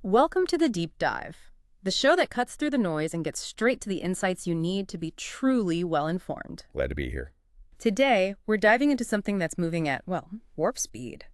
Welcome to the Deep Dive, the show that cuts through the noise and gets straight to the insights you need to be truly well-informed. Glad to be here. Today, we're diving into something that's moving at, well, warp speed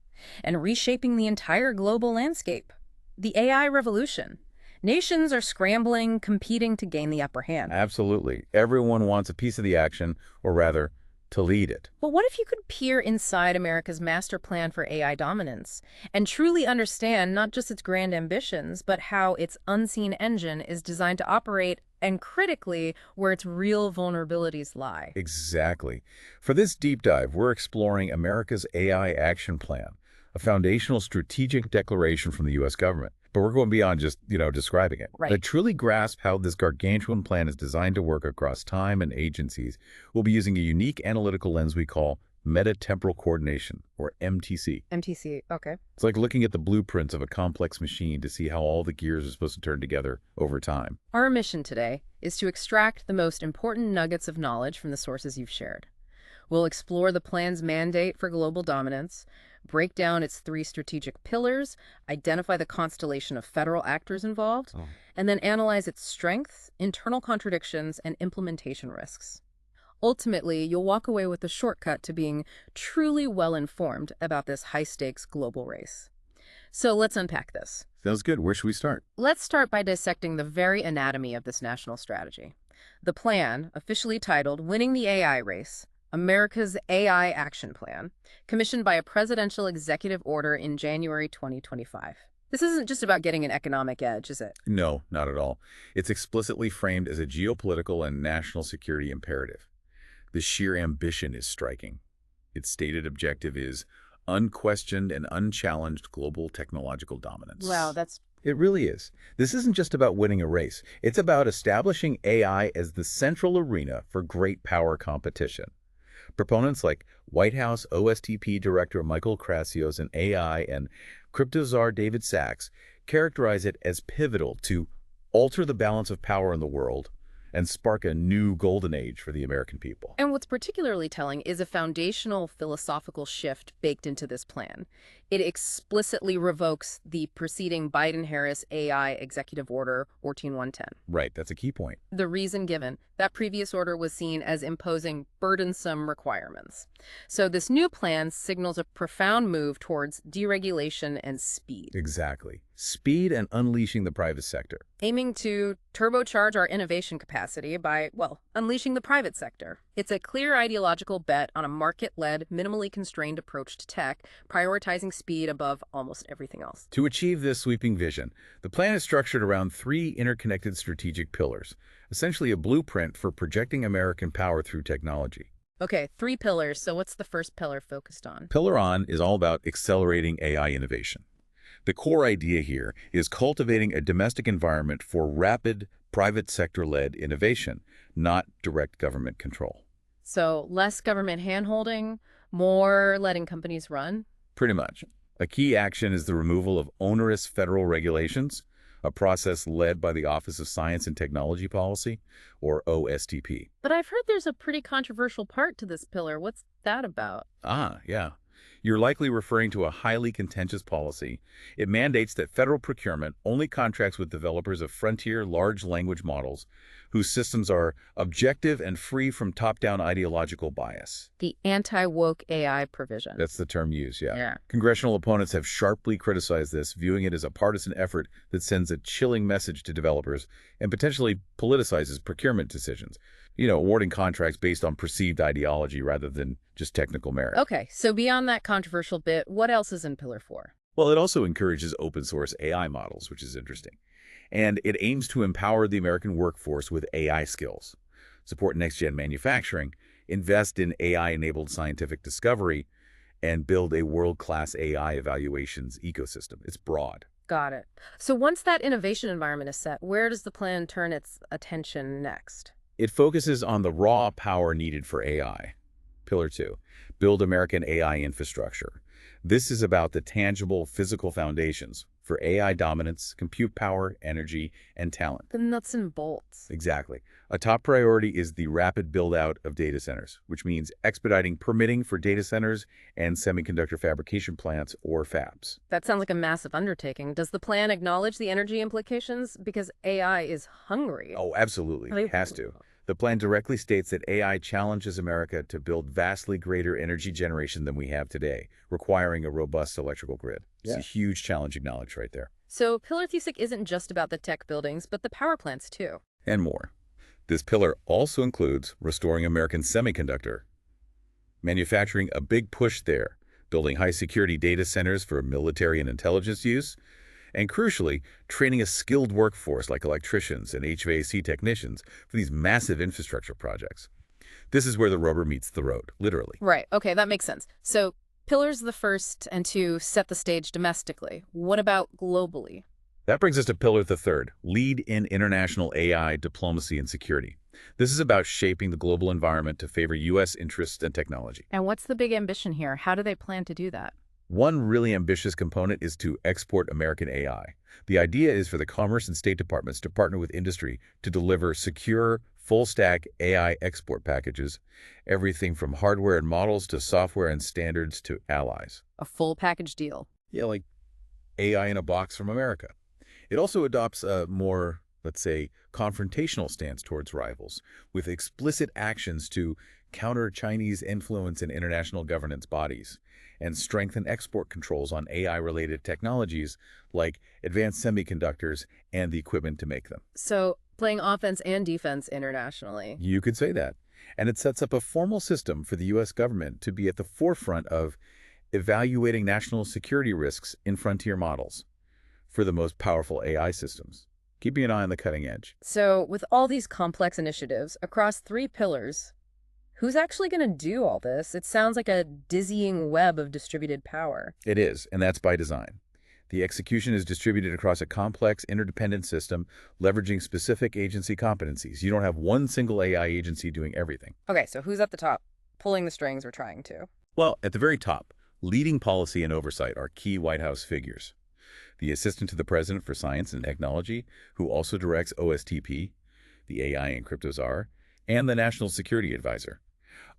and reshaping the entire global landscape, the AI revolution. Nations are scrambling, competing to gain the upper hand. Absolutely. Everyone wants a piece of the action, or rather, to lead it. But what if you could peer inside America's master plan for AI dominance and truly understand not just its grand ambitions, but how its unseen engine is designed to operate and critically where its real vulnerabilities lie? Exactly. For this deep dive, we're exploring America's AI Action Plan, a foundational strategic declaration from the U.S. government. But we're going beyond just, describing it. Right. To truly grasp how this gargantuan plan is designed to work across time and agencies, we'll be using a unique analytical lens we call meta-temporal coordination, or MTC. MTC, okay. It's like looking at the blueprints of a complex machine to see how all the gears are supposed to turn together over time. Our mission today is to extract the most important nuggets of knowledge from the sources you've shared. We'll explore the plan's mandate for global dominance, break down its three strategic pillars, identify the constellation of federal actors involved, and then analyze its strengths, internal contradictions, and implementation risks. Ultimately, you'll walk away with a shortcut to being truly well-informed about this high-stakes global race. So let's unpack this. Sounds good. Where should we start? Let's start by dissecting the very anatomy of this national strategy. The plan, officially titled Winning the AI Race, America's AI Action Plan, commissioned by a presidential executive order in January 2025. This isn't just about getting an economic edge, is it? No, not at all. It's explicitly framed as a geopolitical and national security imperative. The sheer ambition is striking. Its stated objective is unquestioned and unchallenged global technological dominance. Wow, that's... It really is. This isn't just about winning a race. It's about establishing AI as the central arena for great power competition. Proponents like White House OSTP Director Michael Krasios in AI and crypto czar David Sachs characterize it as pivotal to alter the balance of power in the world and spark a new golden age for the American people. And what's particularly telling is a foundational philosophical shift baked into this plan. It explicitly revokes the preceding Biden-Harris AI Executive Order 14110. Right, that's a key point. The reason given, that previous order was seen as imposing burdensome requirements. So this new plan signals a profound move towards deregulation and speed, Exactly. Speed and unleashing the private sector. aiming to turbocharge our innovation capacity by, well, unleashing the private sector. It's a clear ideological bet on a market-led, minimally constrained approach to tech, prioritizing speed above almost everything else. To achieve this sweeping vision, the plan is structured around three interconnected strategic pillars, essentially a blueprint for projecting American power through technology. Okay, three pillars. So what's the first pillar focused on? Pillar On is all about accelerating AI innovation. The core idea here is cultivating a domestic environment for rapid, private sector-led innovation, not direct government control. So less government handholding, more letting companies run? Pretty much. A key action is the removal of onerous federal regulations, a process led by the Office of Science and Technology Policy, or OSTP. But I've heard there's a pretty controversial part to this pillar. What's that about? Yeah. You're likely referring to a highly contentious policy. It mandates that federal procurement only contracts with developers of frontier large language models whose systems are objective and free from top-down ideological bias. The anti-woke AI provision. That's the term used, yeah. Yeah. Congressional opponents have sharply criticized this, viewing it as a partisan effort that sends a chilling message to developers and potentially politicizes procurement decisions, awarding contracts based on perceived ideology rather than just technical merit. Okay, so beyond that controversial bit, what else is in Pillar 4? Well, it also encourages open source AI models, which is interesting. And it aims to empower the American workforce with AI skills, support next-gen manufacturing, invest in AI-enabled scientific discovery, and build a world-class AI evaluations ecosystem. It's broad. Got it. So once that innovation environment is set, where does the plan turn its attention next? It focuses on the raw power needed for AI. Pillar 2, build American AI infrastructure. This is about the tangible physical foundations, for AI dominance, compute power, energy, and talent. The nuts and bolts. Exactly. A top priority is the rapid build-out of data centers, which means expediting permitting for data centers and semiconductor fabrication plants or fabs. That sounds like a massive undertaking. Does the plan acknowledge the energy implications? Because AI is hungry. Oh, absolutely. They- Has to. The plan directly states that AI challenges America to build vastly greater energy generation than we have today, requiring a robust electrical grid. It's a huge challenge acknowledged right there. So Pillar THSIC isn't just about the tech buildings, but the power plants too. And more. This pillar also includes restoring American semiconductor manufacturing, a big push there, building high-security data centers for military and intelligence use, and crucially, training a skilled workforce like electricians and HVAC technicians for these massive infrastructure projects. This is where the rubber meets the road, literally. Right. Okay, that makes sense. So pillars the first and two set the stage domestically. What about globally? That brings us to pillar the third, lead in international AI diplomacy and security. This is about shaping the global environment to favor U.S. interests and technology. And what's the big ambition here? How do they plan to do that? One really ambitious component is to export American AI. The idea is for the Commerce and State Departments to partner with industry to deliver secure, full-stack AI export packages, everything from hardware and models to software and standards to allies. A full package deal. Yeah, like AI in a box from America. It also adopts a more, let's say, confrontational stance towards rivals, with explicit actions to counter Chinese influence in international governance bodies, and strengthen export controls on AI-related technologies like advanced semiconductors and the equipment to make them. So playing offense and defense internationally. You could say that. And it sets up a formal system for the U.S. government to be at the forefront of evaluating national security risks in frontier models for the most powerful AI systems, keeping an eye on the cutting edge. So with all these complex initiatives across three pillars, who's actually going to do all this? It sounds like a dizzying web of distributed power. It is, and that's by design. The execution is distributed across a complex, interdependent system, leveraging specific agency competencies. You don't have one single AI agency doing everything. Okay, so who's at the top, pulling the strings or trying to? Well, at the very top, leading policy and oversight are key White House figures. The Assistant to the President for Science and Technology, who also directs OSTP, the AI and Crypto Czar, and the National Security Advisor.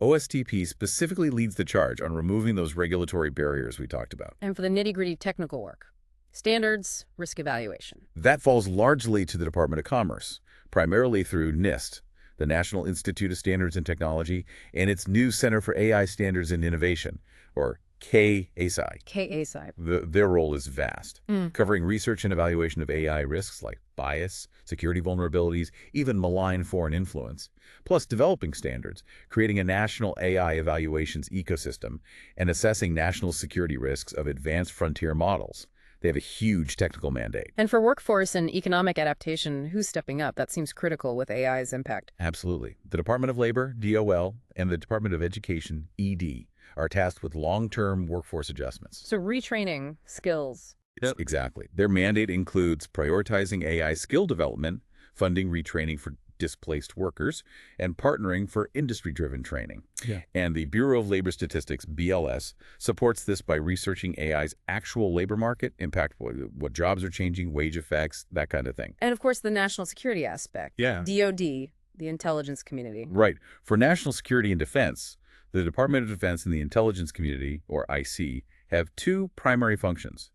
OSTP specifically leads the charge on removing those regulatory barriers we talked about. And for the nitty-gritty technical work, standards, risk evaluation. That falls largely to the Department of Commerce, primarily through NIST, the National Institute of Standards and Technology, and its new Center for AI Standards and Innovation, or KASI. KASI. Their role is vast, covering research and evaluation of AI risks like bias, security vulnerabilities, even malign foreign influence, plus developing standards, creating a national AI evaluations ecosystem, and assessing national security risks of advanced frontier models. They have a huge technical mandate. And for workforce and economic adaptation, who's stepping up? That seems critical with AI's impact. Absolutely. The Department of Labor, DOL, and the Department of Education, ED, are tasked with long-term workforce adjustments. So retraining, skills. Yep. Exactly. Their mandate includes prioritizing AI skill development, funding retraining for displaced workers, and partnering for industry-driven training. Yeah. And the Bureau of Labor Statistics, BLS, supports this by researching AI's actual labor market, impact, what jobs are changing, wage effects, that kind of thing. And of course, the national security aspect. Yeah. DoD, the intelligence community. Right. For national security and defense, the Department of Defense and the intelligence community, or IC, have two primary functions.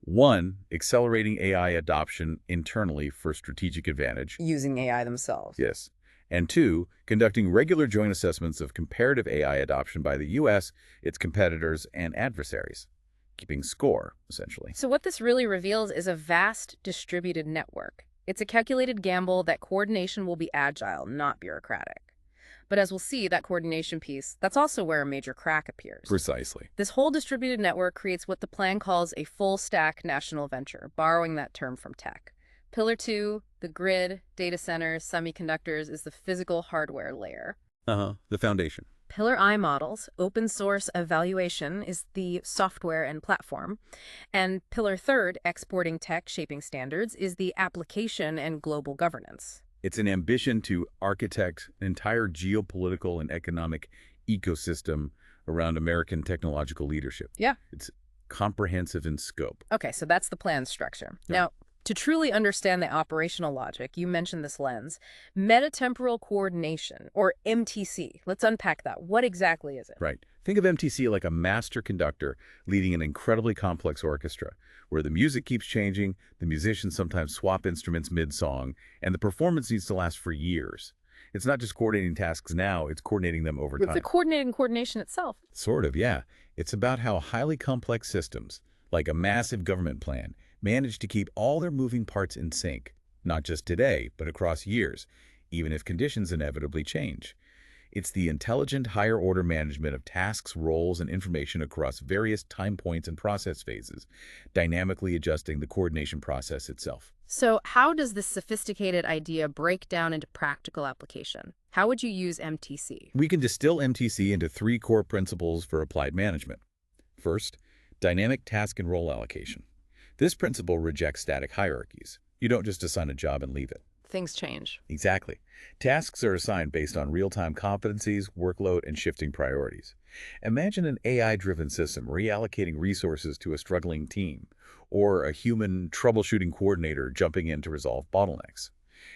One, accelerating AI adoption internally for strategic advantage. Using AI themselves. Yes. And two, conducting regular joint assessments of comparative AI adoption by the U.S., its competitors, and adversaries. Keeping score, essentially. So what this really reveals is a vast distributed network. It's a calculated gamble that coordination will be agile, not bureaucratic. But as we'll see, that coordination piece, that's also where a major crack appears. Precisely. This whole distributed network creates what the plan calls a full-stack national venture, borrowing that term from tech. Pillar 2, the grid, data centers, semiconductors, is the physical hardware layer. The foundation. Pillar I models, open source evaluation, is the software and platform. And Pillar 3, exporting tech, shaping standards, is the application and global governance. It's an ambition to architect an entire geopolitical and economic ecosystem around American technological leadership. Yeah. It's comprehensive in scope. Okay, so that's the plan structure. Right. Now, to truly understand the operational logic, you mentioned this lens, meta-temporal coordination, or MTC. Let's unpack that. What exactly is it? Right. Think of MTC like a master conductor leading an incredibly complex orchestra, where the music keeps changing, the musicians sometimes swap instruments mid-song, and the performance needs to last for years. It's not just coordinating tasks now, it's coordinating them over With the time. coordinating coordination itself. Sort of, yeah. It's about how highly complex systems, like a massive government plan, manage to keep all their moving parts in sync, not just today, but across years, even if conditions inevitably change. It's the intelligent higher-order management of tasks, roles, and information across various time points and process phases, dynamically adjusting the coordination process itself. So how does this sophisticated idea break down into practical application? How would you use MTC? We can distill MTC into three core principles for applied management. First, dynamic task and role allocation. This principle rejects static hierarchies. You don't just assign a job and leave it. Things change. Exactly. Tasks are assigned based on real-time competencies, workload, and shifting priorities. Imagine an AI-driven system reallocating resources to a struggling team, or a human troubleshooting coordinator jumping in to resolve bottlenecks.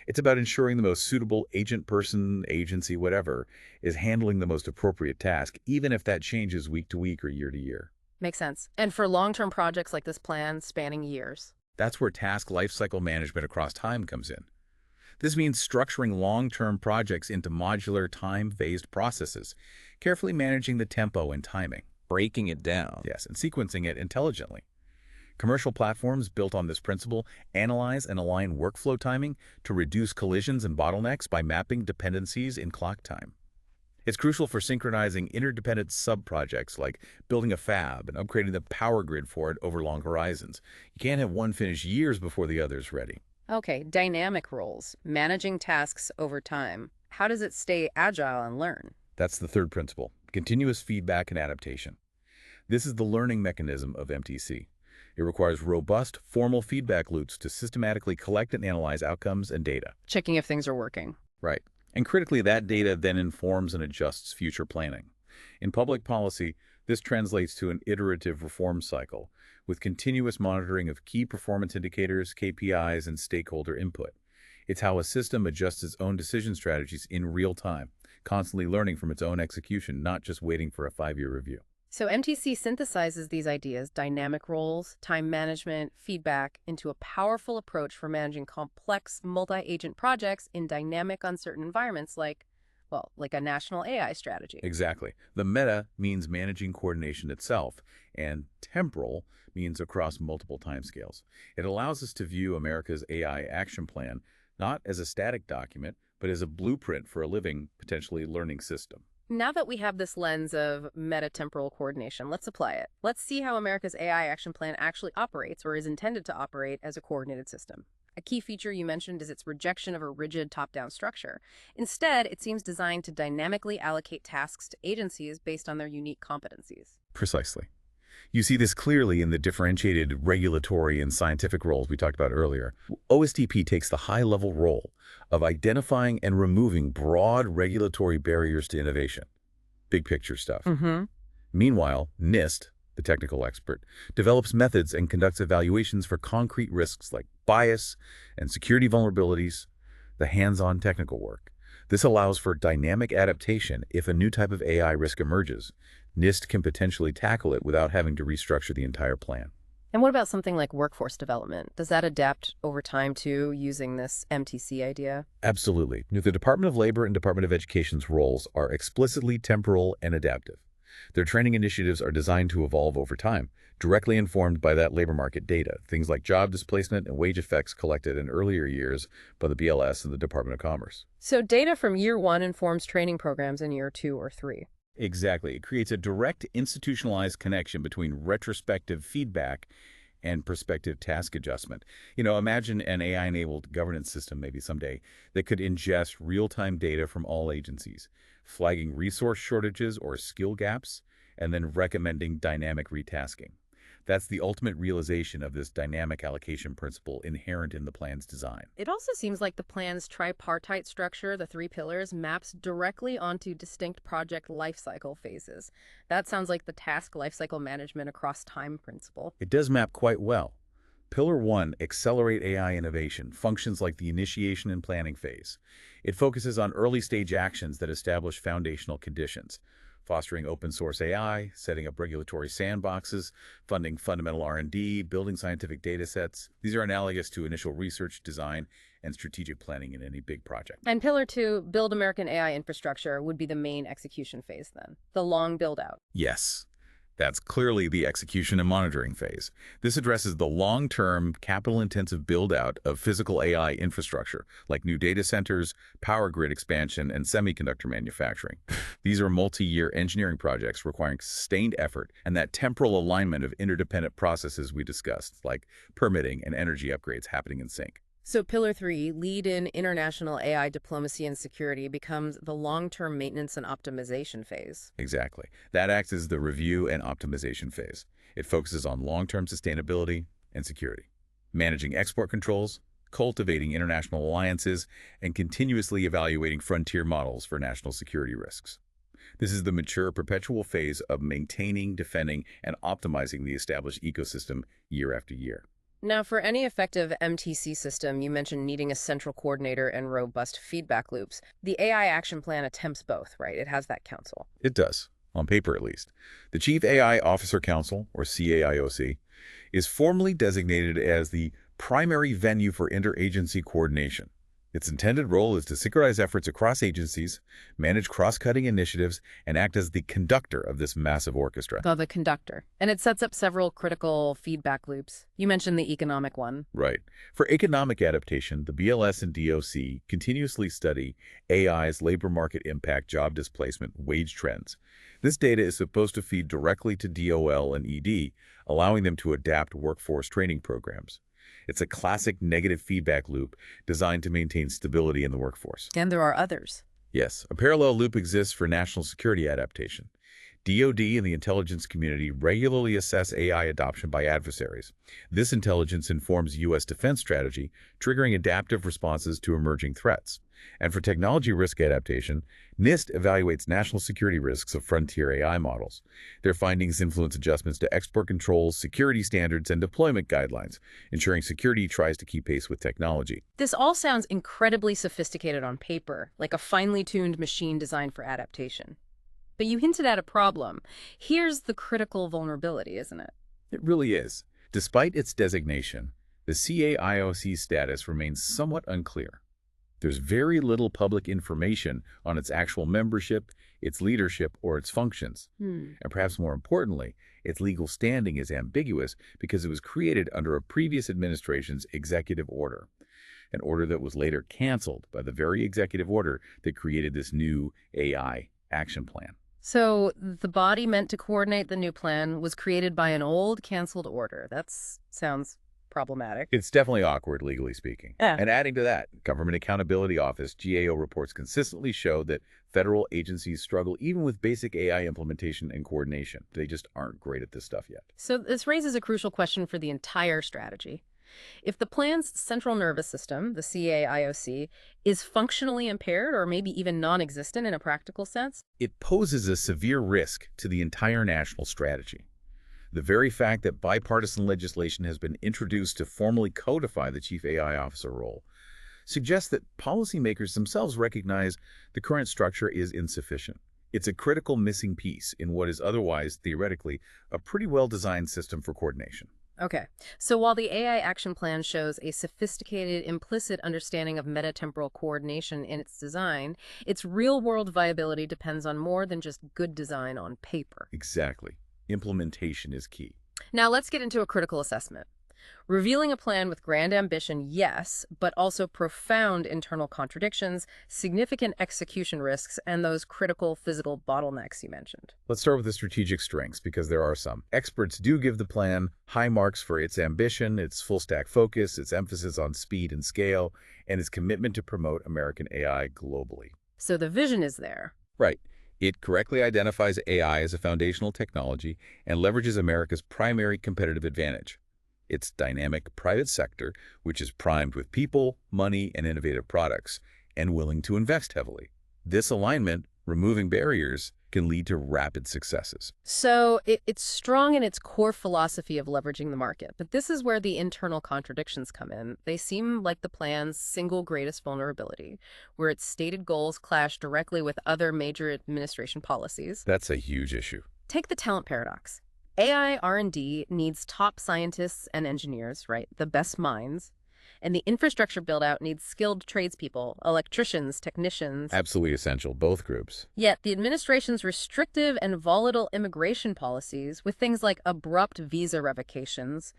It's about ensuring the most suitable agent, person, agency, whatever, is handling the most appropriate task, even if that changes week to week or year to year. Makes sense. And for long-term projects like this plan spanning years. That's where task lifecycle management across time comes in. This means structuring long-term projects into modular, time-phased processes, carefully managing the tempo and timing. Breaking it down. Yes, and sequencing it intelligently. Commercial platforms built on this principle analyze and align workflow timing to reduce collisions and bottlenecks by mapping dependencies in clock time. It's crucial for synchronizing interdependent sub-projects like building a fab and upgrading the power grid for it over long horizons. You can't have one finish years before the other's ready. Okay, dynamic roles, managing tasks over time. How does it stay agile and learn? That's the third principle, continuous feedback and adaptation. This is the learning mechanism of MTC. It requires robust, formal feedback loops to systematically collect and analyze outcomes and data. Checking if things are working. Right. And critically, that data then informs and adjusts future planning. In public policy, this translates to an iterative reform cycle, with continuous monitoring of key performance indicators, KPIs, and stakeholder input. It's how a system adjusts its own decision strategies in real time, constantly learning from its own execution, not just waiting for a 5-year review. So MTC synthesizes these ideas, dynamic roles, time management, feedback, into a powerful approach for managing complex multi-agent projects in dynamic, uncertain environments like a national AI strategy. Exactly. The meta means managing coordination itself, and temporal means across multiple timescales. It allows us to view America's AI action plan not as a static document, but as a blueprint for a living, potentially learning system. Now that we have this lens of meta-temporal coordination, let's apply it. Let's see how America's AI action plan actually operates or is intended to operate as a coordinated system. A key feature you mentioned is its rejection of a rigid top-down structure. Instead, it seems designed to dynamically allocate tasks to agencies based on their unique competencies. Precisely. You see this clearly in the differentiated regulatory and scientific roles we talked about earlier. OSTP takes the high-level role of identifying and removing broad regulatory barriers to innovation. Big picture stuff. Meanwhile, NIST, the technical expert, develops methods and conducts evaluations for concrete risks like bias and security vulnerabilities, the hands-on technical work. This allows for dynamic adaptation if a new type of AI risk emerges. NIST can potentially tackle it without having to restructure the entire plan. And what about something like workforce development? Does that adapt over time too, using this MTC idea? Absolutely. The Department of Labor and Department of Education's roles are explicitly temporal and adaptive. Their training initiatives are designed to evolve over time, directly informed by that labor market data, things like job displacement and wage effects collected in earlier years by the BLS and the Department of Commerce. So data from year 1 informs training programs in year 2 or 3. Exactly. It creates a direct institutionalized connection between retrospective feedback and prospective task adjustment. Imagine an AI-enabled governance system maybe someday that could ingest real-time data from all agencies, flagging resource shortages or skill gaps, and then recommending dynamic retasking. That's the ultimate realization of this dynamic allocation principle inherent in the plan's design. It also seems like the plan's tripartite structure, the three pillars, maps directly onto distinct project lifecycle phases. That sounds like the task lifecycle management across time principle. It does map quite well. Pillar 1, Accelerate AI Innovation, functions like the initiation and planning phase. It focuses on early-stage actions that establish foundational conditions, fostering open-source AI, setting up regulatory sandboxes, funding fundamental R&D, building scientific data sets. These are analogous to initial research, design, and strategic planning in any big project. And pillar 2, build American AI infrastructure, would be the main execution phase then, the long build-out. Yes. That's clearly the execution and monitoring phase. This addresses the long-term, capital-intensive build-out of physical AI infrastructure, like new data centers, power grid expansion, and semiconductor manufacturing. These are multi-year engineering projects requiring sustained effort and that temporal alignment of interdependent processes we discussed, like permitting and energy upgrades happening in sync. So pillar 3, lead in international AI diplomacy and security, becomes the long-term maintenance and optimization phase. Exactly. That acts as the review and optimization phase. It focuses on long-term sustainability and security, managing export controls, cultivating international alliances, and continuously evaluating frontier models for national security risks. This is the mature, perpetual phase of maintaining, defending, and optimizing the established ecosystem year after year. Now, for any effective MTC system, you mentioned needing a central coordinator and robust feedback loops. The AI action plan attempts both, right? It has that council. It does, on paper at least. The Chief AI Officer Council, or CAIOC, is formally designated as the primary venue for interagency coordination. Its intended role is to synchronize efforts across agencies, manage cross-cutting initiatives, and act as the conductor of this massive orchestra. The conductor. And it sets up several critical feedback loops. You mentioned the economic one. Right. For economic adaptation, the BLS and DOC continuously study AI's labor market impact, job displacement, wage trends. This data is supposed to feed directly to DOL and ED, allowing them to adapt workforce training programs. It's a classic negative feedback loop designed to maintain stability in the workforce. And there are others. Yes, a parallel loop exists for national security adaptation. DoD and the intelligence community regularly assess AI adoption by adversaries. This intelligence informs U.S. defense strategy, triggering adaptive responses to emerging threats. And for technology risk adaptation, NIST evaluates national security risks of frontier AI models. Their findings influence adjustments to export controls, security standards, and deployment guidelines, ensuring security tries to keep pace with technology. This all sounds incredibly sophisticated on paper, like a finely tuned machine designed for adaptation. But you hinted at a problem. Here's the critical vulnerability, isn't it? It really is. Despite its designation, the CAIOC status remains somewhat unclear. There's very little public information on its actual membership, its leadership, or its functions. And perhaps more importantly, its legal standing is ambiguous because it was created under a previous administration's executive order, an order that was later canceled by the very executive order that created this new AI action plan. So the body meant to coordinate the new plan was created by an old canceled order. That sounds problematic. It's definitely awkward, legally speaking. Yeah. And adding to that, Government Accountability Office, GAO reports consistently show that federal agencies struggle even with basic AI implementation and coordination. They just aren't great at this stuff yet. So this raises a crucial question for the entire strategy. If the plan's central nervous system, the CAIOC, is functionally impaired or maybe even non-existent in a practical sense, it poses a severe risk to the entire national strategy. The very fact that bipartisan legislation has been introduced to formally codify the Chief AI Officer role suggests that policymakers themselves recognize the current structure is insufficient. It's a critical missing piece in what is otherwise, theoretically, a pretty well-designed system for coordination. Okay, so while the AI action plan shows a sophisticated, implicit understanding of meta-temporal coordination in its design, its real-world viability depends on more than just good design on paper. Exactly. Implementation is key. Now let's get into a critical assessment. Revealing a plan with grand ambition, yes, but also profound internal contradictions, significant execution risks, and those critical physical bottlenecks you mentioned. Let's start with the strategic strengths, because there are some. Experts do give the plan high marks for its ambition, its full-stack focus, its emphasis on speed and scale, and its commitment to promote American AI globally. So the vision is there. Right. It correctly identifies AI as a foundational technology and leverages America's primary competitive advantage, its dynamic private sector, which is primed with people, money, and innovative products, and willing to invest heavily. This alignment, removing barriers, can lead to rapid successes. So it's strong in its core philosophy of leveraging the market, but this is where the internal contradictions come in. They seem like the plan's single greatest vulnerability, where its stated goals clash directly with other major administration policies. That's a huge issue. Take the talent paradox. AI R&D needs top scientists and engineers, right? The best minds. And the infrastructure build-out needs skilled tradespeople, electricians, technicians. Absolutely essential, both groups. Yet the administration's restrictive and volatile immigration policies, with things like abrupt visa revocations,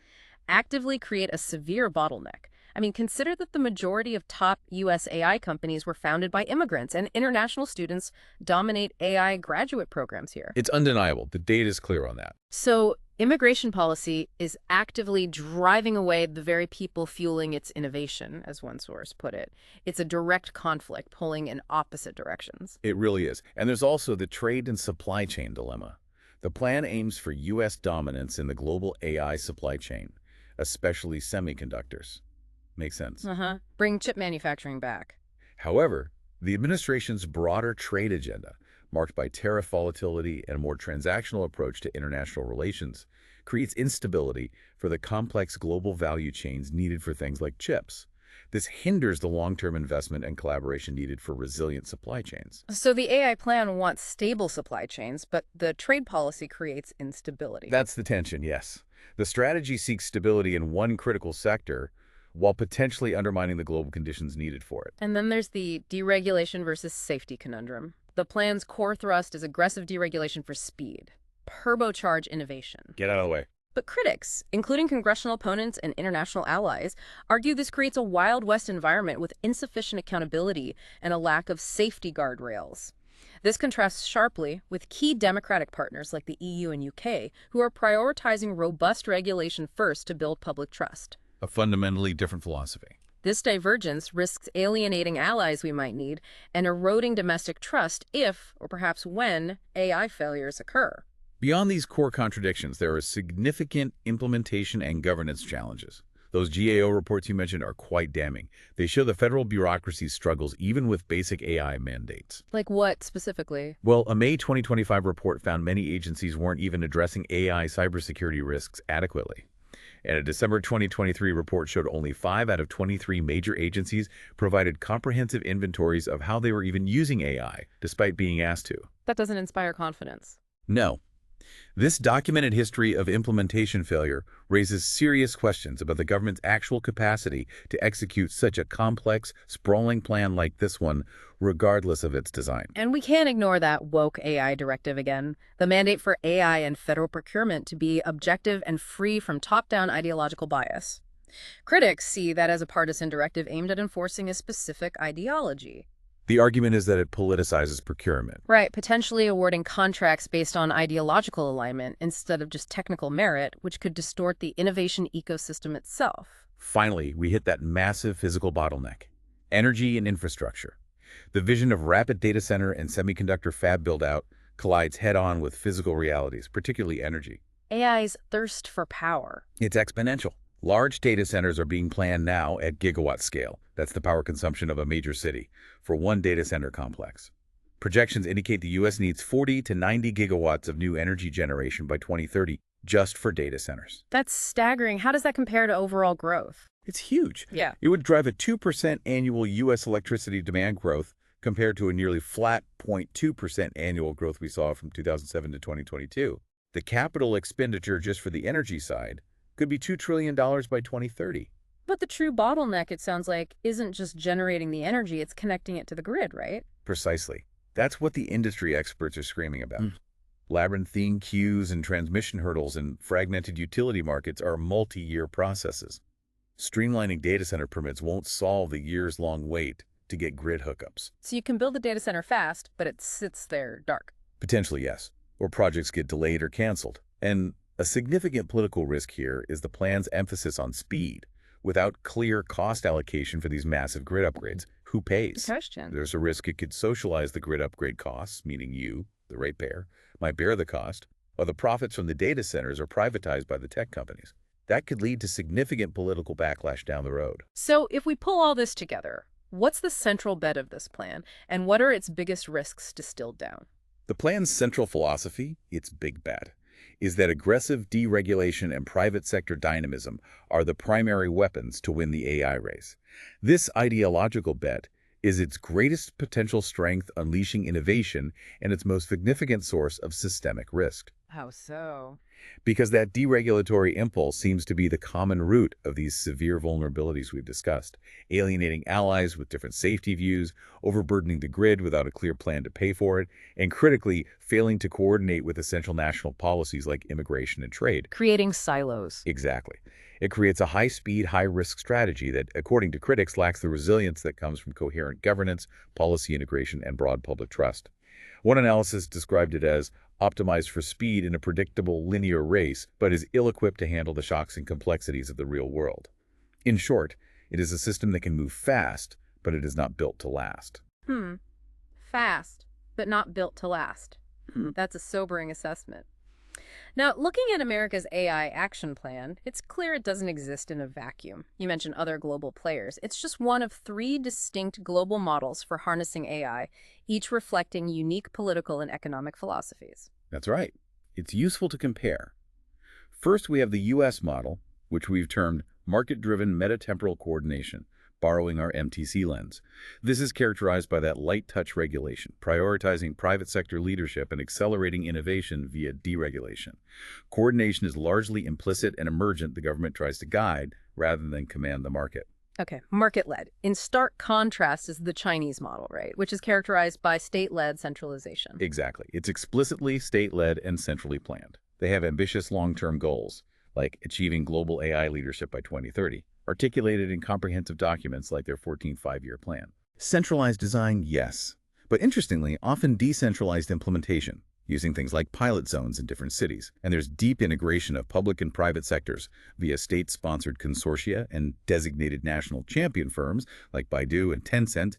actively create a severe bottleneck. I mean, consider that the majority of top U.S. AI companies were founded by immigrants, and international students dominate AI graduate programs here. It's undeniable. The data is clear on that. So immigration policy is actively driving away the very people fueling its innovation, as one source put it. It's a direct conflict pulling in opposite directions. It really is. And there's also the trade and supply chain dilemma. The plan aims for U.S. dominance in the global AI supply chain, especially semiconductors. Makes sense. Bring chip manufacturing back. However, the administration's broader trade agenda, marked by tariff volatility and a more transactional approach to international relations, creates instability for the complex global value chains needed for things like chips. This hinders the long-term investment and collaboration needed for resilient supply chains. So the AI plan wants stable supply chains, but the trade policy creates instability. That's the tension, yes. The strategy seeks stability in one critical sector while potentially undermining the global conditions needed for it. And then there's the deregulation versus safety conundrum. The plan's core thrust is aggressive deregulation for speed, turbocharge innovation. Get out of the way. But critics, including congressional opponents and international allies, argue this creates a Wild West environment with insufficient accountability and a lack of safety guardrails. This contrasts sharply with key democratic partners like the EU and UK, who are prioritizing robust regulation first to build public trust. A fundamentally different philosophy. This divergence risks alienating allies we might need and eroding domestic trust if, or perhaps when, AI failures occur. Beyond these core contradictions, there are significant implementation and governance challenges. Those GAO reports you mentioned are quite damning. They show the federal bureaucracy's struggles even with basic AI mandates. Like what specifically? Well, a May 2025 report found many agencies weren't even addressing AI cybersecurity risks adequately. And a December 2023 report showed only 5 out of 23 major agencies provided comprehensive inventories of how they were even using AI, despite being asked to. That doesn't inspire confidence. No. This documented history of implementation failure raises serious questions about the government's actual capacity to execute such a complex, sprawling plan like this one, regardless of its design. And we can't ignore that woke AI directive again, the mandate for AI and federal procurement to be objective and free from top-down ideological bias. Critics see that as a partisan directive aimed at enforcing a specific ideology. The argument is that it politicizes procurement. Right, potentially awarding contracts based on ideological alignment instead of just technical merit, which could distort the innovation ecosystem itself. Finally, we hit that massive physical bottleneck: energy and infrastructure. The vision of rapid data center and semiconductor fab build-out collides head-on with physical realities, particularly energy. AI's thirst for power. It's exponential. Large data centers are being planned now at gigawatt scale. That's the power consumption of a major city for one data center complex. Projections indicate the U.S. needs 40 to 90 gigawatts of new energy generation by 2030 just for data centers. That's staggering. How does that compare to overall growth? It's huge. Yeah. It would drive a 2% annual U.S. electricity demand growth compared to a nearly flat 0.2% annual growth we saw from 2007 to 2022. The capital expenditure just for the energy side could be $2 trillion by 2030. But the true bottleneck, it sounds like, isn't just generating the energy, it's connecting it to the grid, right? Precisely. That's what the industry experts are screaming about. Labyrinthine queues and transmission hurdles in fragmented utility markets are multi-year processes. Streamlining data center permits won't solve the years-long wait to get grid hookups. So you can build the data center fast, but it sits there dark. Potentially, yes. Or projects get delayed or canceled. And a significant political risk here is the plan's emphasis on speed. Without clear cost allocation for these massive grid upgrades, Who Good pays? question. There's a risk it could socialize the grid upgrade costs, meaning you, the ratepayer, might bear the cost, while the profits from the data centers are privatized by the tech companies. That could lead to significant political backlash down the road. So if we pull all this together, what's the central bet of this plan, and what are its biggest risks distilled down? The plan's central philosophy, its big bet, is that aggressive deregulation and private sector dynamism are the primary weapons to win the AI race. This ideological bet is its greatest potential strength, unleashing innovation, and its most significant source of systemic risk. How so? Because that deregulatory impulse seems to be the common root of these severe vulnerabilities we've discussed, alienating allies with different safety views, overburdening the grid without a clear plan to pay for it, and critically, failing to coordinate with essential national policies like immigration and trade. Creating silos. Exactly. It creates a high-speed, high-risk strategy that, according to critics, lacks the resilience that comes from coherent governance, policy integration, and broad public trust. One analysis described it as optimized for speed in a predictable linear race, but is ill-equipped to handle the shocks and complexities of the real world. In short, it is a system that can move fast, but it is not built to last. Fast, but not built to last. That's a sobering assessment. Now, looking at America's AI action plan, it's clear it doesn't exist in a vacuum. You mentioned other global players. It's just one of three distinct global models for harnessing AI, each reflecting unique political and economic philosophies. That's right. It's useful to compare. First, we have the U.S. model, which we've termed market-driven meta-temporal coordination, borrowing our MTC lens. This is characterized by that light-touch regulation, prioritizing private sector leadership and accelerating innovation via deregulation. Coordination is largely implicit and emergent. The government tries to guide rather than command the market. Okay, market-led. In stark contrast is the Chinese model, right, which is characterized by state-led centralization. Exactly. It's explicitly state-led and centrally planned. They have ambitious long-term goals, like achieving global AI leadership by 2030, articulated in comprehensive documents like their 14th five-year plan. Centralized design, yes, but interestingly, often decentralized implementation, using things like pilot zones in different cities. And there's deep integration of public and private sectors via state-sponsored consortia and designated national champion firms like Baidu and Tencent,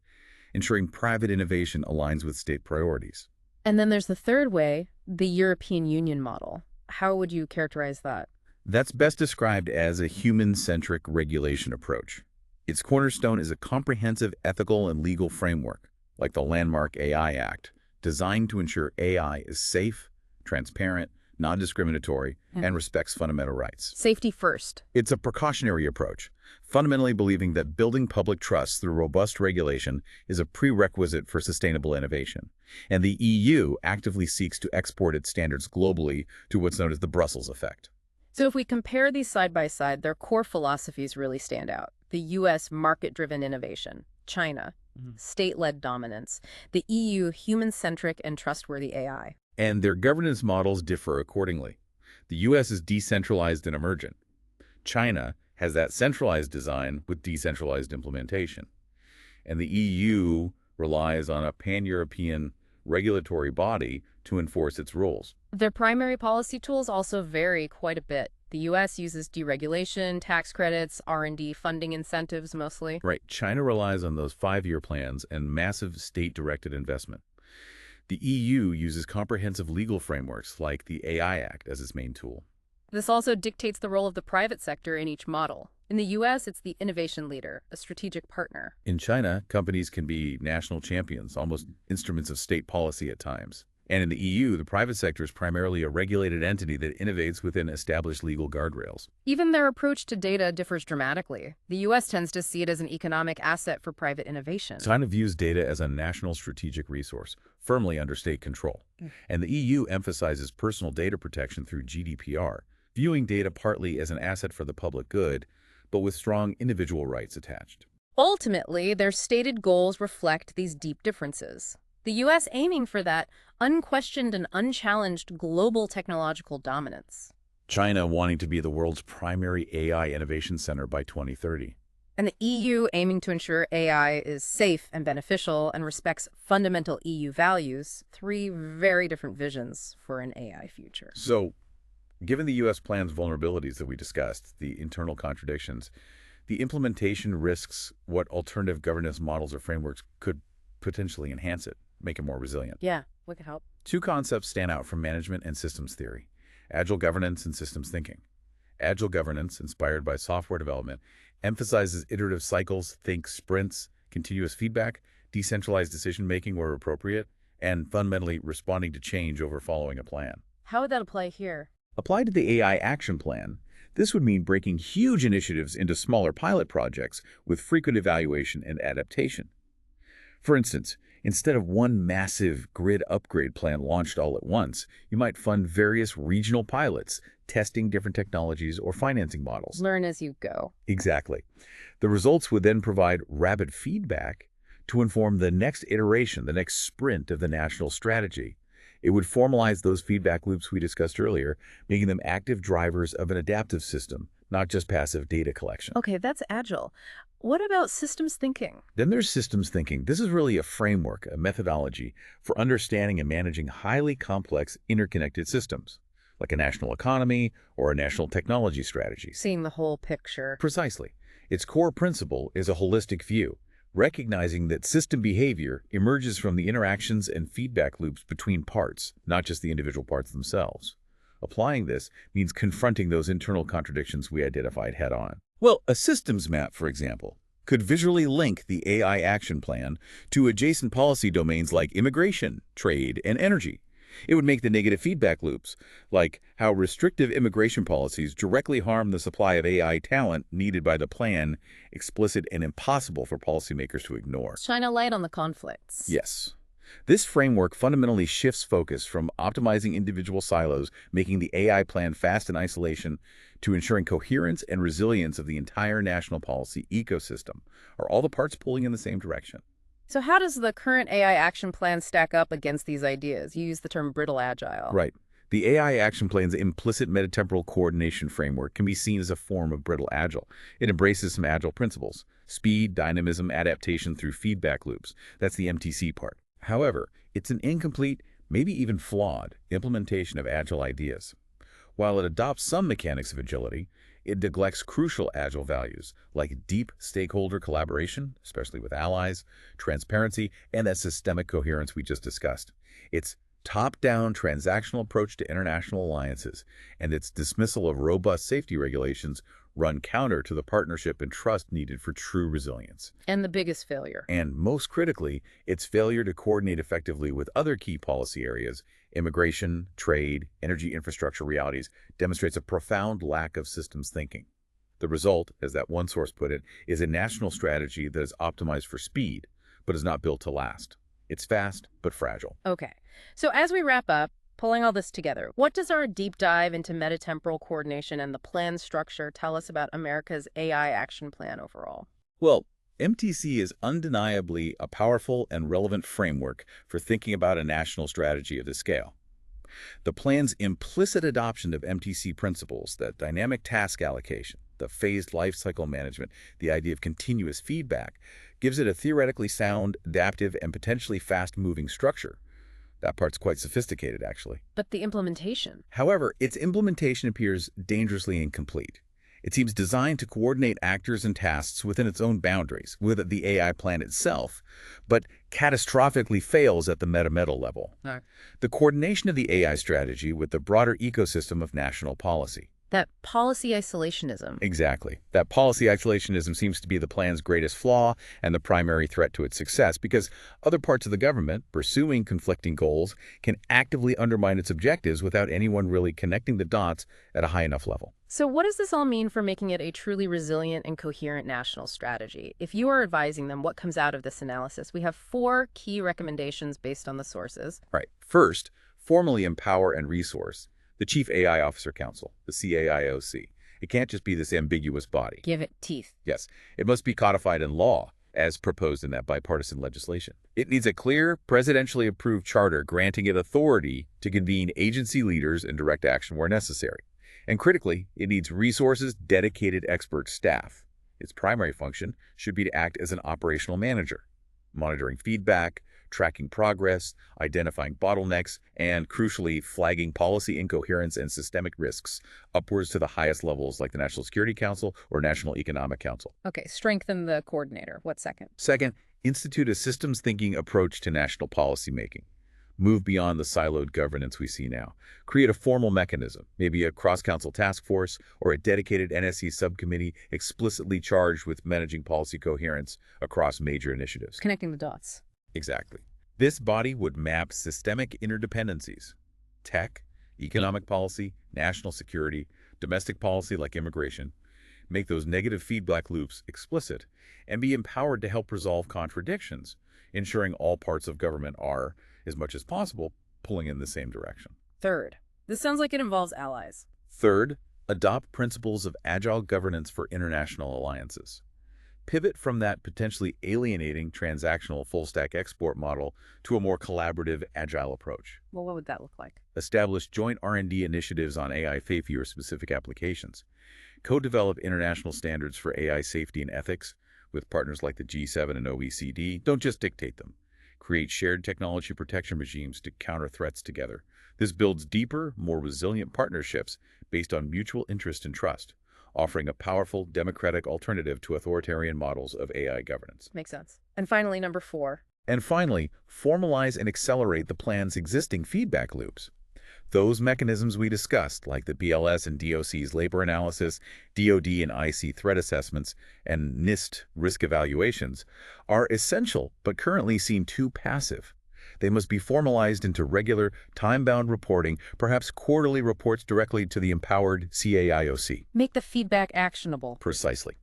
ensuring private innovation aligns with state priorities. And then there's the third way, the European Union model. How would you characterize that? That's best described as a human-centric regulation approach. Its cornerstone is a comprehensive ethical and legal framework, like the landmark AI Act, designed to ensure AI is safe, transparent, non-discriminatory, and respects fundamental rights. Safety first. It's a precautionary approach, fundamentally believing that building public trust through robust regulation is a prerequisite for sustainable innovation. And the EU actively seeks to export its standards globally to what's known as the Brussels effect. So if we compare these side by side, their core philosophies really stand out. The U.S. market-driven innovation, China, state-led dominance, the EU human-centric and trustworthy AI. And their governance models differ accordingly. The U.S. is decentralized and emergent. China has that centralized design with decentralized implementation. And the EU relies on a pan-European regulatory body to enforce its rules. Their primary policy tools also vary quite a bit. The U.S. uses deregulation, tax credits, R&D funding incentives mostly. Right. China relies on those five-year plans and massive state-directed investment. The EU uses comprehensive legal frameworks like the AI Act as its main tool. This also dictates the role of the private sector in each model. In the U.S., it's the innovation leader, a strategic partner. In China, companies can be national champions, almost instruments of state policy at times. And in the EU, the private sector is primarily a regulated entity that innovates within established legal guardrails. Even their approach to data differs dramatically. The U.S. tends to see it as an economic asset for private innovation. China views data as a national strategic resource, firmly under state control. And the EU emphasizes personal data protection through GDPR, viewing data partly as an asset for the public good, but with strong individual rights attached. Ultimately, their stated goals reflect these deep differences. The U.S. aiming for that unquestioned and unchallenged global technological dominance. China wanting to be the world's primary AI innovation center by 2030. And the EU aiming to ensure AI is safe and beneficial and respects fundamental EU values. Three very different visions for an AI future. So, given the U.S. plan's vulnerabilities that we discussed, the internal contradictions, The implementation risks what alternative governance models or frameworks could potentially enhance it, make it more resilient. Yeah, what could help? Two concepts stand out from management and systems theory: agile governance and systems thinking. Agile governance, inspired by software development, emphasizes iterative cycles, think sprints, continuous feedback, decentralized decision-making where appropriate, and fundamentally responding to change over following a plan. How would that apply here? Applied to the AI action plan, this would mean breaking huge initiatives into smaller pilot projects with frequent evaluation and adaptation. For instance, instead of one massive grid upgrade plan launched all at once, you might fund various regional pilots, testing different technologies or financing models. Learn as you go. Exactly. The results would then provide rapid feedback to inform the next iteration, the next sprint of the national strategy. It would formalize those feedback loops we discussed earlier, making them active drivers of an adaptive system, not just passive data collection. Okay, that's agile. What about systems thinking? Then there's systems thinking. This is really a framework, a methodology for understanding and managing highly complex interconnected systems, like a national economy or a national technology strategy. Seeing the whole picture. Precisely. Its core principle is a holistic view, recognizing that system behavior emerges from the interactions and feedback loops between parts, not just the individual parts themselves. Applying this means confronting those internal contradictions we identified head-on. Well, a systems map, for example, could visually link the AI action plan to adjacent policy domains like immigration, trade, and energy. It would make the negative feedback loops, like how restrictive immigration policies directly harm the supply of AI talent needed by the plan, explicit and impossible for policymakers to ignore. Shine a light on the conflicts. Yes. This framework fundamentally shifts focus from optimizing individual silos, making the AI plan fast in isolation, to ensuring coherence and resilience of the entire national policy ecosystem. Are all the parts pulling in the same direction? So how does the current AI action plan stack up against these ideas? You use the term brittle agile. Right. The AI action plan's implicit meta-temporal coordination framework can be seen as a form of brittle agile. It embraces some agile principles: speed, dynamism, adaptation through feedback loops. That's the MTC part. However, it's an incomplete, maybe even flawed, implementation of agile ideas. While it adopts some mechanics of agility, it neglects crucial agile values like deep stakeholder collaboration, especially with allies, transparency, and that systemic coherence we just discussed. Its top-down transactional approach to international alliances and its dismissal of robust safety regulations run counter to the partnership and trust needed for true resilience. And the biggest failure. And most critically, its failure to coordinate effectively with other key policy areas, immigration, trade, energy infrastructure realities, demonstrates a profound lack of systems thinking. The result, as that one source put it, is a national strategy that is optimized for speed, but is not built to last. It's fast, but fragile. Okay. So as we wrap up, pulling all this together, what does our deep dive into meta-temporal coordination and the plan structure tell us about America's AI action plan overall? Well, MTC is undeniably a powerful and relevant framework for thinking about a national strategy of this scale. The plan's implicit adoption of MTC principles, that dynamic task allocation, the phased lifecycle management, the idea of continuous feedback, gives it a theoretically sound, adaptive, and potentially fast-moving structure. That part's quite sophisticated, actually. But the implementation. However, its implementation appears dangerously incomplete. It seems designed to coordinate actors and tasks within its own boundaries, with the AI plan itself, but catastrophically fails at the meta-meta level. No. The coordination of the AI strategy with the broader ecosystem of national policy. That policy isolationism. Exactly. That policy isolationism seems to be the plan's greatest flaw and the primary threat to its success, because other parts of the government, pursuing conflicting goals, can actively undermine its objectives without anyone really connecting the dots at a high enough level. So what does this all mean for making it a truly resilient and coherent national strategy? If you are advising them, what comes out of this analysis? We have 4 key recommendations based on the sources. Right. First, formally empower and resource the Chief AI Officer Council, the CAIOC. It can't just be this ambiguous body. Give it teeth. Yes, it must be codified in law, as proposed in that bipartisan legislation. It needs a clear, presidentially approved charter granting it authority to convene agency leaders and direct action where necessary. And critically, it needs resources, dedicated expert staff. Its primary function should be to act as an operational manager, monitoring feedback, tracking progress, identifying bottlenecks, and crucially, flagging policy incoherence and systemic risks upwards to the highest levels like the National Security Council or National Economic Council. Okay, strengthen the coordinator. What second? Second, institute a systems thinking approach to national policymaking. Move beyond the siloed governance we see now. Create a formal mechanism, maybe a cross-council task force or a dedicated NSC subcommittee explicitly charged with managing policy coherence across major initiatives. Connecting the dots. Exactly. This body would map systemic interdependencies, tech, economic policy, national security, domestic policy like immigration, make those negative feedback loops explicit, and be empowered to help resolve contradictions, ensuring all parts of government are, as much as possible, pulling in the same direction. Third, this sounds like it involves allies. Third, adopt principles of agile governance for international alliances. Pivot from that potentially alienating transactional full-stack export model to a more collaborative, agile approach. Well, what would that look like? Establish joint R&D initiatives on AI safety or specific applications. Co-develop international standards for AI safety and ethics with partners like the G7 and OECD. Don't just dictate them. Create shared technology protection regimes to counter threats together. This builds deeper, more resilient partnerships based on mutual interest and trust, offering a powerful, democratic alternative to authoritarian models of AI governance. Makes sense. And finally, number 4. And finally, formalize and accelerate the plan's existing feedback loops. Those mechanisms we discussed, like the BLS and DOC's labor analysis, DoD and IC threat assessments, and NIST risk evaluations, are essential but currently seen too passive. They must be formalized into regular, time-bound reporting, perhaps quarterly reports directly to the empowered CAIOC. Make the feedback actionable. Precisely.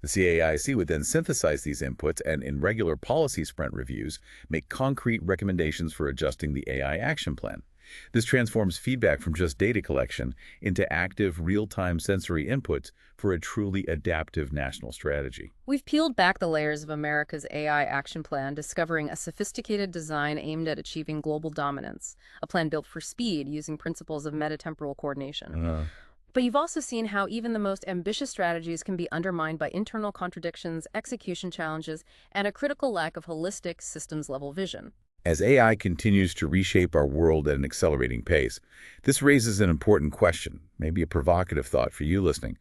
The CAIC would then synthesize these inputs and, in regular policy sprint reviews, make concrete recommendations for adjusting the AI action plan. This transforms feedback from just data collection into active, real-time sensory inputs for a truly adaptive national strategy. We've peeled back the layers of America's AI action plan, discovering a sophisticated design aimed at achieving global dominance, a plan built for speed using principles of meta-temporal coordination. But you've also seen how even the most ambitious strategies can be undermined by internal contradictions, execution challenges, and a critical lack of holistic systems-level vision. As AI continues to reshape our world at an accelerating pace, this raises an important question, maybe a provocative thought for you listening.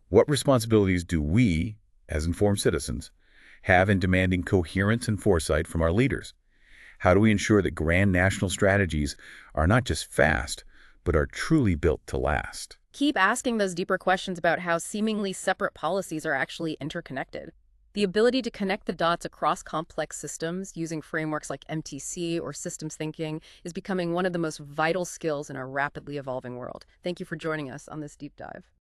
What responsibilities do we, as informed citizens, have in demanding coherence and foresight from our leaders? How do we ensure that grand national strategies are not just fast, but are truly built to last? Keep asking those deeper questions about how seemingly separate policies are actually interconnected. The ability to connect the dots across complex systems using frameworks like MTC or systems thinking is becoming one of the most vital skills in our rapidly evolving world. Thank you for joining us on this deep dive.